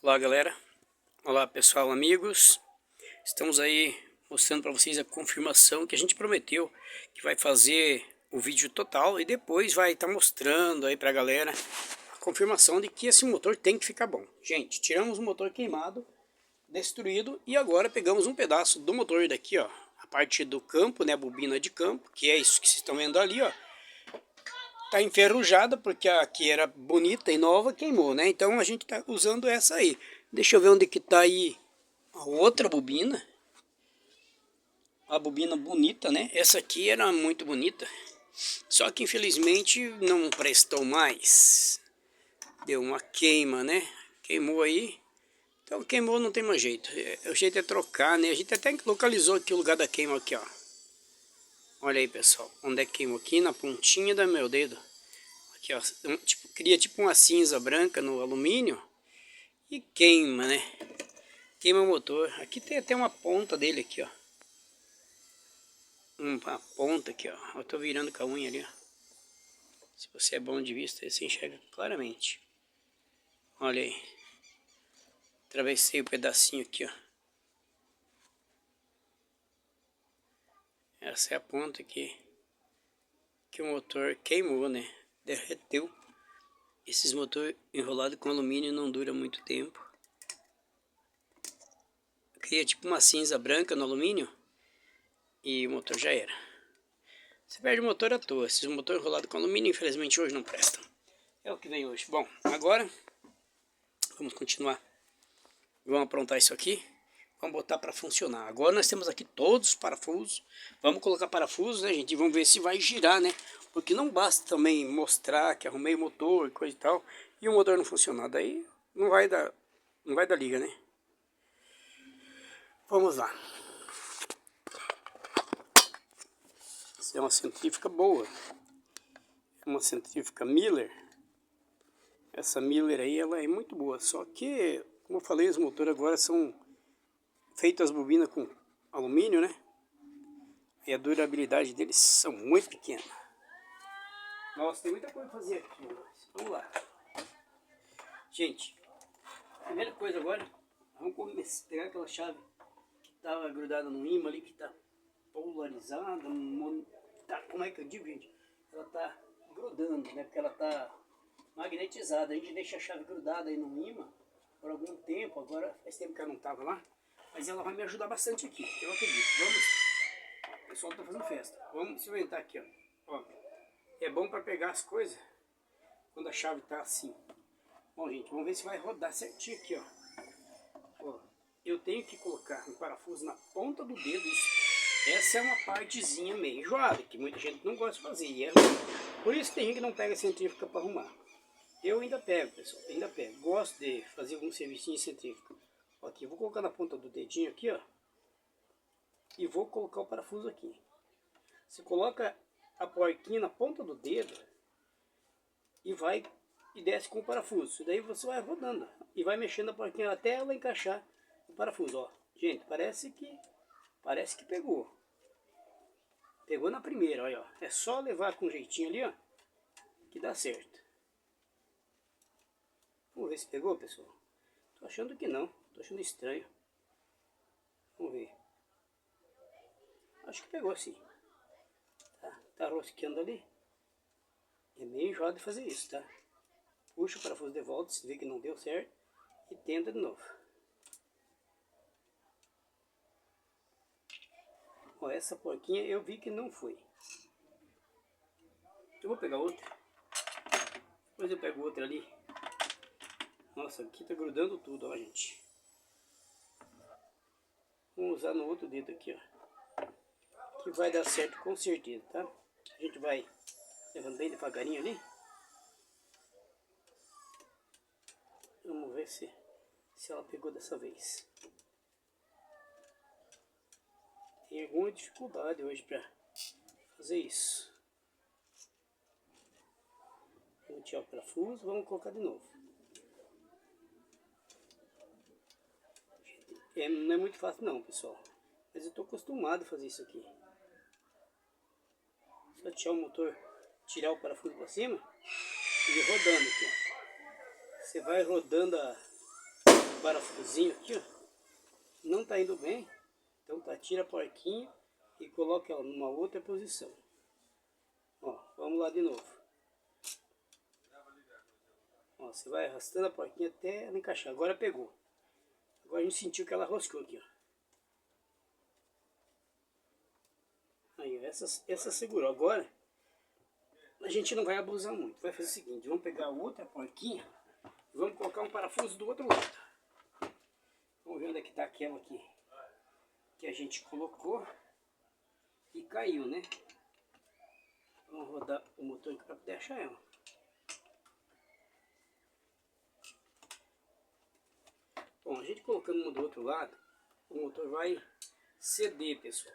Olá galera, olá pessoal, amigos, estamos aí mostrando para vocês a confirmação que a gente prometeu que vai fazer o vídeo total e depois vai estar mostrando aí para a galera a confirmação de que esse motor tem que ficar bom. Gente, tiramos o motor queimado, destruído e agora pegamos um pedaço do motor daqui, ó, a parte do campo, né, a bobina de campo, que é isso que vocês estão vendo ali, ó. Tá enferrujada porque a que era bonita e nova queimou, né? Então a gente tá usando essa aí. Deixa eu ver onde que tá aí a outra bobina. A bobina bonita, né? Essa aqui era muito bonita. Só que infelizmente não prestou mais. Deu uma queima, né? Queimou aí. Então queimou, não tem mais jeito. O jeito é trocar, né? A gente até localizou aqui o lugar da queima aqui, ó. Olha aí, pessoal. Onde é que queimou? Aqui na pontinha do meu dedo. Aqui, ó, cria tipo uma cinza branca no alumínio e queima, né? Queima o motor. Aqui tem até uma ponta dele aqui, ó. Uma ponta aqui, ó. Eu tô virando com a unha ali, ó. Se você é bom de vista, você enxerga claramente. Olha aí. Atravessei o pedacinho aqui, ó. Essa é a ponta aqui que o motor queimou, né? Derreteu. Esses motores enrolados com alumínio não duram muito tempo. Cria tipo uma cinza branca no alumínio e o motor já era. Você perde o motor à toa. Esses motores enrolados com alumínio, infelizmente, hoje não prestam. É o que vem hoje. Bom, agora vamos continuar. Vamos aprontar isso aqui. Vamos botar para funcionar. Agora nós temos aqui todos os parafusos. Vamos colocar parafusos, né, gente? E vamos ver se vai girar, né? Porque não basta também mostrar que arrumei o motor e coisa e tal, e o motor não funcionar. Daí não vai dar liga, né? Vamos lá. Essa é uma centrífuga boa. É uma centrífuga Miller. Essa Miller aí, ela é muito boa. Só que, como eu falei, os motores agora são feitos as bobinas com alumínio, né? E a durabilidade deles são muito pequena. Nossa, tem muita coisa pra fazer aqui. Vamos lá. Gente, primeira coisa agora, vamos começar a pegar aquela chave que estava grudada no ímã ali, que está polarizada. Como é que eu digo, gente? Ela está grudando, né? Porque ela está magnetizada. A gente deixa a chave grudada aí no ímã por algum tempo. Agora faz tempo que ela não estava lá. Mas ela vai me ajudar bastante aqui, eu acredito. Vamos. O pessoal está fazendo festa. Vamos experimentar aqui, ó. É bom para pegar as coisas quando a chave está assim. Bom, gente, vamos ver se vai rodar certinho aqui, ó. Eu tenho que colocar um parafuso na ponta do dedo. Essa é uma partezinha meio enjoada, que muita gente não gosta de fazer. E é por isso que tem gente que não pega centrífuga para arrumar. Eu ainda pego, pessoal, ainda pego. Gosto de fazer algum serviço em centrífuga. Aqui, eu vou colocar na ponta do dedinho aqui, ó. E vou colocar o parafuso aqui. Você coloca a porquinha na ponta do dedo e vai e desce com o parafuso. Daí você vai rodando e vai mexendo a porquinha até ela encaixar o parafuso, ó. Gente, parece que pegou. Pegou na primeira, olha, ó. É só levar com jeitinho ali, ó, que dá certo. Vamos ver se pegou, pessoal. Tô achando que não, tô achando estranho. Vamos ver. Acho que pegou sim. Tá rosqueando ali. É meio enjoado de fazer isso, tá? Puxa o parafuso de volta, se vê que não deu certo, e tenta de novo. Ó, essa porquinha eu vi que não foi. Eu vou pegar outra. Depois eu pego outra ali. Nossa, aqui tá grudando tudo, ó, gente. Vamos usar no outro dedo aqui, ó. Que vai dar certo com certeza, tá? A gente vai levando bem devagarinho ali. Vamos ver se ela pegou dessa vez. Tem alguma dificuldade hoje para fazer isso. Vamos tirar o parafuso, vamos colocar de novo. Não é muito fácil não, pessoal. Mas eu estou acostumado a fazer isso aqui. Só tirar o motor, tirar o parafuso para cima e ir rodando aqui. Você vai rodando parafusinho aqui, ó, não tá indo bem. Então tá, tira a porquinha e coloca ela numa outra posição. Ó, vamos lá de novo. Ó, você vai arrastando a porquinha até ela encaixar. Agora pegou. Agora a gente sentiu que ela roscou aqui, ó. Aí, ó, essa segurou. Agora a gente não vai abusar muito. Vai fazer o seguinte, vamos pegar outra porquinha e vamos colocar um parafuso do outro lado. Vamos ver onde é que tá aquela aqui que a gente colocou e caiu, né? Vamos rodar o motor aqui para poder achar ela. Bom, a gente colocando uma do outro lado, o motor vai ceder, pessoal.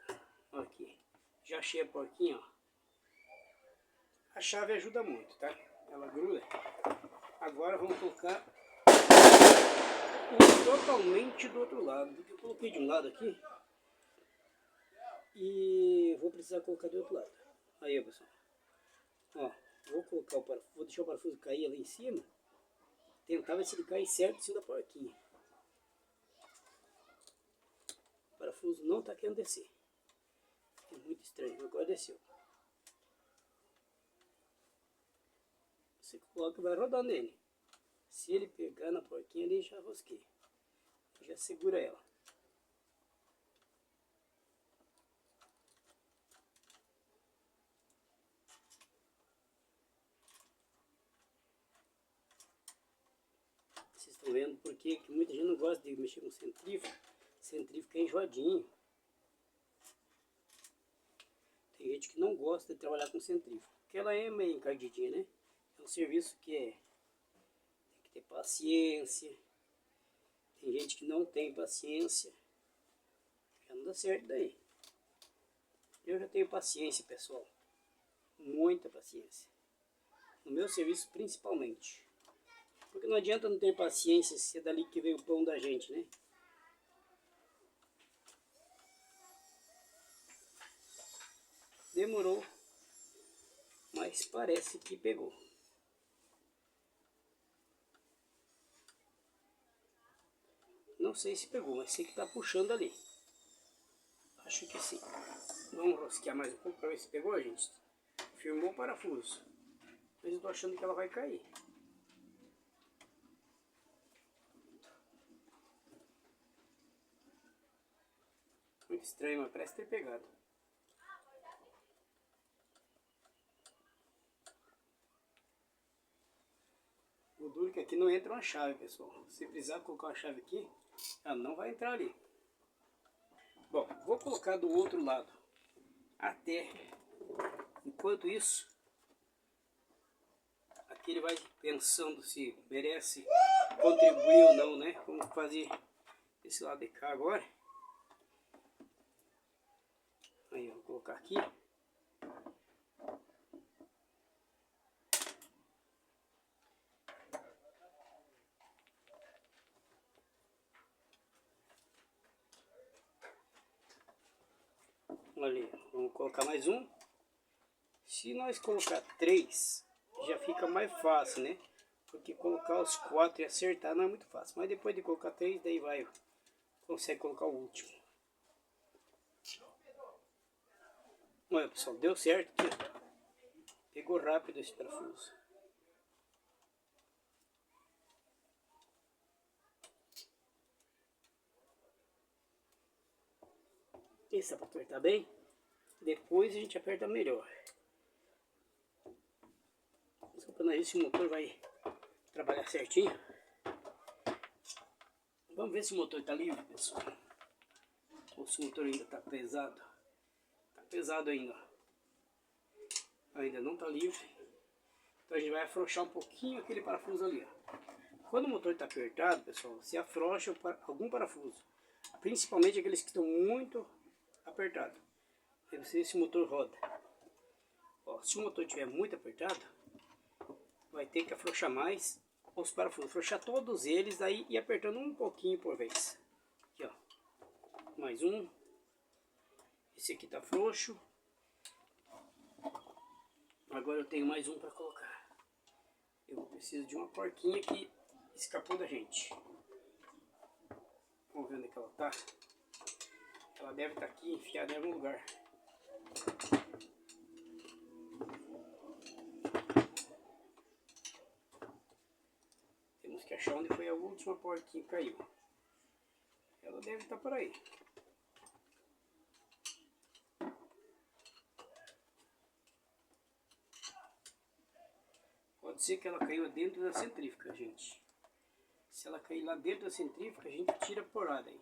Olha aqui, já achei a porquinha, ó. A chave ajuda muito, tá? Ela gruda. Agora vamos colocar totalmente do outro lado, porque eu coloquei de um lado aqui e vou precisar colocar do outro lado. Aí, pessoal, ó, vou colocar o parafuso, vou deixar o parafuso cair ali em cima, tentar ver se ele cai certo em cima da porquinha. O parafuso não está querendo descer, é muito estranho. Agora desceu. Você coloca e vai rodando nele. Se ele pegar na porquinha ali, já rosquei. Já segura ela. Vocês estão vendo porque que muita gente não gosta de mexer com centrífugo. Centrífugo é enjoadinho. Tem gente que não gosta de trabalhar com centrífugo, porque ela é meio encardidinha, né? É um serviço que tem que ter paciência. Tem gente que não tem paciência. Já não dá certo daí. Eu já tenho paciência, pessoal. Muita paciência. No meu serviço, principalmente. Porque não adianta não ter paciência se é dali que vem o pão da gente, né? Demorou, mas parece que pegou. Não sei se pegou, mas sei que tá puxando ali. Acho que sim. Vamos rosquear mais um pouco para ver se pegou, gente. Firmou o parafuso. Mas eu tô achando que ela vai cair. Muito estranho, mas parece ter pegado. O duro é que aqui não entra uma chave, pessoal. Se precisar colocar uma chave aqui, ela não vai entrar ali. Bom, vou colocar do outro lado. Até, enquanto isso, aqui ele vai pensando se merece contribuir ou não, né? Vamos fazer esse lado de cá agora. Aí, vou colocar aqui. Ali, vamos colocar mais um. Se nós colocar 3, já fica mais fácil, né? Porque colocar os 4 e acertar não é muito fácil. Mas depois de colocar 3, daí vai, consegue colocar o último. Olha, pessoal, deu certo aqui. Pegou rápido esse parafuso. Esse é para apertar bem. Depois a gente aperta melhor. Só para ver se o motor vai trabalhar certinho. Vamos ver se o motor está livre, pessoal. Ou se o motor ainda está pesado. Está pesado ainda. Ainda não está livre. Então a gente vai afrouxar um pouquinho aquele parafuso ali, ó. Quando o motor está apertado, pessoal, você afrouxa algum parafuso. Principalmente aqueles que estão muito apertados. Aí você, esse motor roda. Ó, se o motor estiver muito apertado, vai ter que afrouxar mais os parafusos. Afrouxar todos eles aí e apertando um pouquinho por vez. Aqui, ó. Mais um. Esse aqui tá frouxo. Agora eu tenho mais um para colocar. Eu preciso de uma porquinha que escapou da gente. Vamos ver onde é que ela tá. Ela deve estar aqui enfiada em algum lugar. Temos que achar onde foi a última porquinha que caiu. Ela deve estar por aí. Pode ser que ela caiu dentro da centrífuga, gente. Se ela cair lá dentro da centrífuga, a gente tira a porada aí.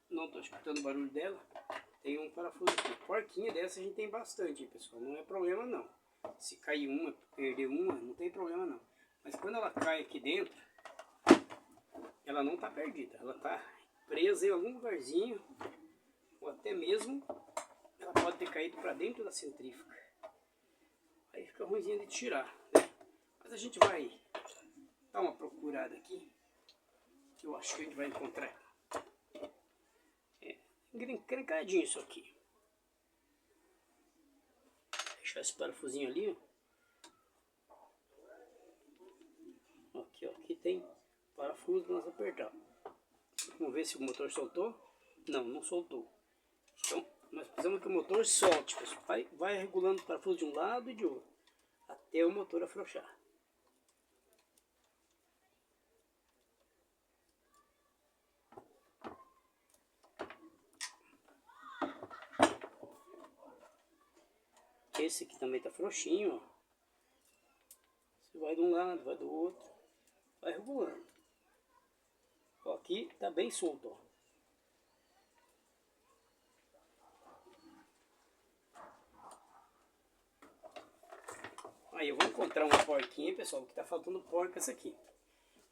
Não estou escutando o barulho dela. Tem um parafuso aqui. Porquinha dessa a gente tem bastante, pessoal. Não é problema não. Se cair uma, perder uma, não tem problema não. Mas quando ela cai aqui dentro, ela não está perdida. Ela está presa em algum lugarzinho. Ou até mesmo ela pode ter caído para dentro da centrífuga. Aí fica ruimzinho de tirar, né? Mas a gente vai dar uma procurada aqui. Que eu acho que a gente vai encontrar. É encrencadinho isso aqui. Deixar esse parafusinho ali, ó. Aqui, ó. Aqui tem parafuso para nós apertar. Vamos ver se o motor soltou. Não, não soltou. Então, nós precisamos que o motor solte, pessoal. Vai regulando o parafuso de um lado e de outro, até o motor afrouxar. Esse aqui também tá frouxinho, ó. Você vai de um lado, vai do outro, vai regulando. Ó, aqui tá bem solto, ó. Aí eu vou encontrar uma porquinha, pessoal, que tá faltando porca essa aqui.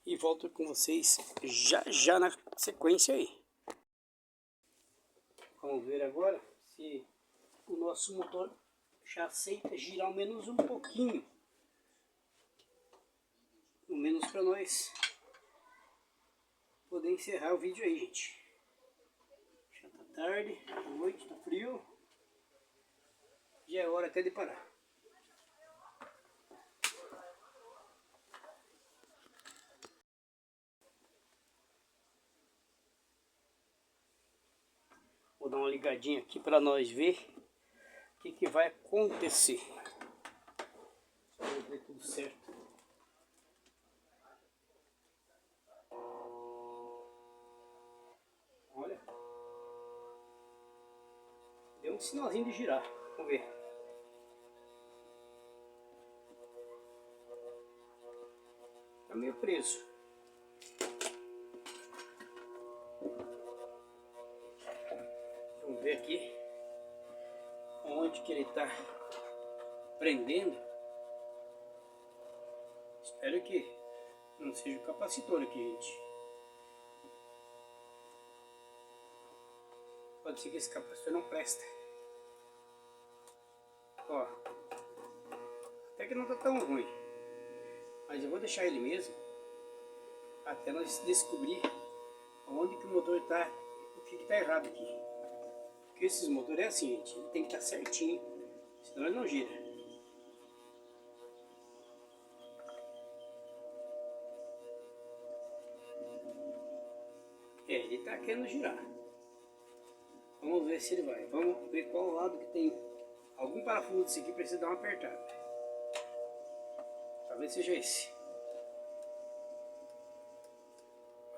E volto com vocês já na sequência aí. Vamos ver agora se o nosso motor já aceita girar ao menos um pouquinho. Ao menos para nós poder encerrar o vídeo aí, gente. Já tá tarde, à noite, tá frio. Já é hora até de parar. Vou dar uma ligadinha aqui para nós ver o que vai acontecer. Espero que dê tudo certo. Olha. Deu um sinalzinho de girar. Vamos ver. Tá meio preso. Vamos ver aqui onde que ele tá prendendo. Espero que não seja o capacitor aqui, gente. Pode ser que esse capacitor não presta. Ó, até que não tá tão ruim. Mas eu vou deixar ele mesmo até nós descobrir onde que o motor tá, o que que tá errado aqui. Porque esses motores é assim, gente, ele tem que estar certinho, senão ele não gira. É, ele tá querendo girar. Vamos ver se ele vai. Vamos ver qual lado que tem algum parafuso desse aqui, precisa dar uma apertada. Talvez seja esse.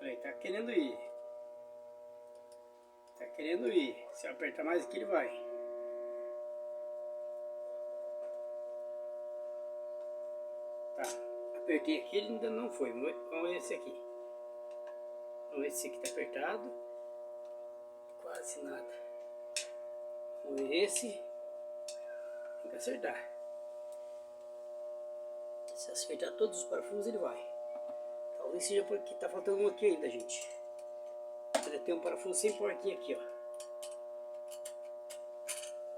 Olha aí, tá querendo ir. Tá querendo ir. Se eu apertar mais aqui, ele vai. Tá. Apertei aqui, ele ainda não foi. Vamos ver esse aqui. Vamos ver se esse aqui tá apertado. Quase nada. Vamos ver esse. Tem que acertar. Se acertar todos os parafusos, ele vai. Talvez seja porque tá faltando um aqui ainda, gente. Ainda tem um parafuso sem porquinha aqui, ó.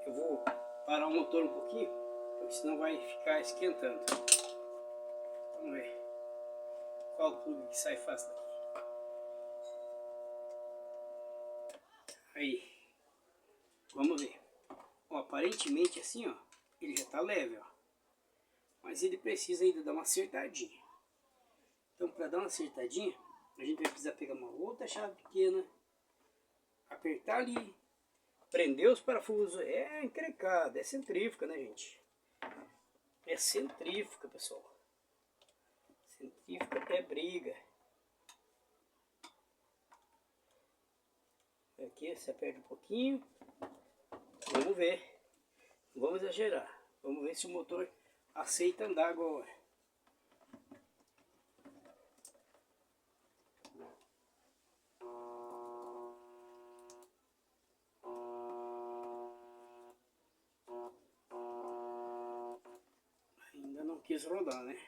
Eu vou parar o motor um pouquinho, porque senão vai ficar esquentando. Vamos ver qual plug que sai fácil daqui. Aí, vamos ver. Ó, aparentemente assim, ó, ele já tá leve, ó. Mas ele precisa ainda dar uma acertadinha. Então, para dar uma acertadinha, A gente vai precisar pegar uma outra chave pequena, apertar ali, prender os parafusos. É encrencada, é centrífuga, né, gente? É centrífuga, pessoal. Centrífuga é briga. Aqui você aperta um pouquinho. Vamos ver. Não vamos exagerar. Vamos ver se o motor aceita andar agora. Ainda não quis rodar, né?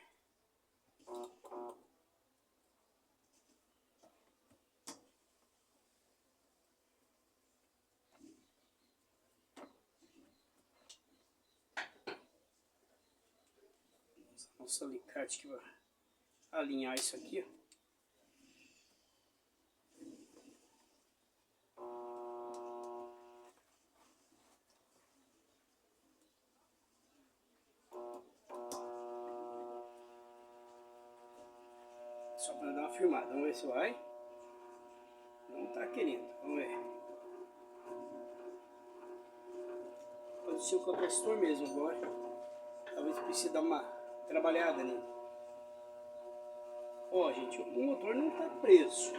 Nosso alicate que vai alinhar isso aqui, ó. Só para dar uma firmada. Vamos ver se vai. Não tá querendo. Vamos ver. Pode ser o capacitor mesmo agora. Talvez precise dar uma trabalhada nele. Ó, gente, o motor não tá preso.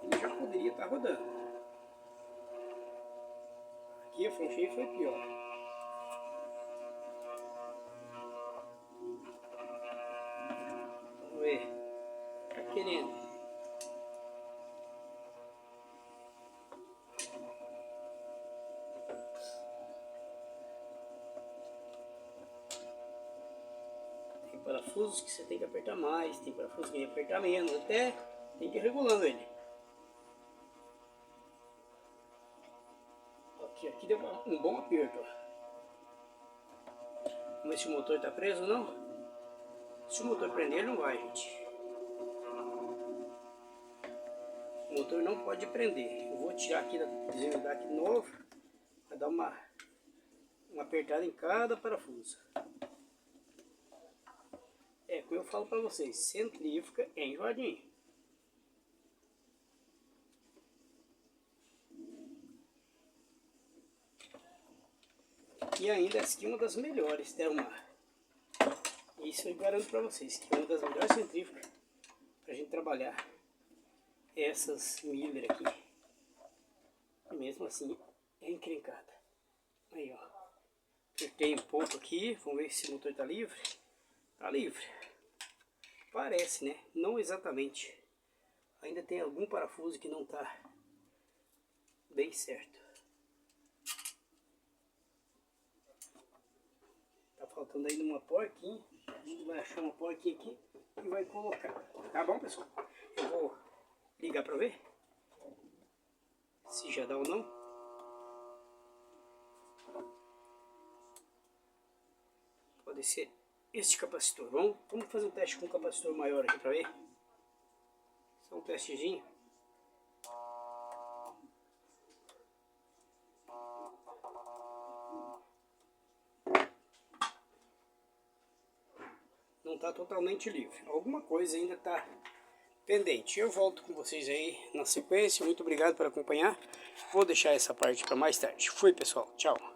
Ele já poderia estar rodando. Aqui a frouxei foi pior. Vamos ver. Tá querendo. Tem parafusos que você tem que apertar mais, tem parafusos que tem que apertar menos, até tem que ir regulando ele. Aqui deu um bom aperto. Vamos ver se o motor está preso ou não. Se o motor prender, não vai, gente. O motor não pode prender. Eu vou tirar aqui, desvendar aqui de novo, para dar uma apertada em cada parafuso. É como eu falo para vocês, centrífuga é enjoadinho. E ainda essa aqui é uma das melhores, Telmar. Isso eu garanto para vocês, que é uma das melhores centrífugas para a gente trabalhar essas Miller aqui. E mesmo assim é encrencada. Aí, ó. Apertei um pouco aqui, vamos ver se o motor está livre. Tá livre. Parece, né? Não exatamente. Ainda tem algum parafuso que não tá bem certo. Tá faltando ainda uma porquinha. A gente vai achar uma porquinha aqui e vai colocar. Tá bom, pessoal? Eu vou ligar para ver se já dá ou não. Pode ser este capacitor. Vamos fazer um teste com um capacitor maior aqui para ver. Só um testezinho. Não está totalmente livre. Alguma coisa ainda está pendente. Eu volto com vocês aí na sequência. Muito obrigado por acompanhar. Vou deixar essa parte para mais tarde. Fui, pessoal. Tchau.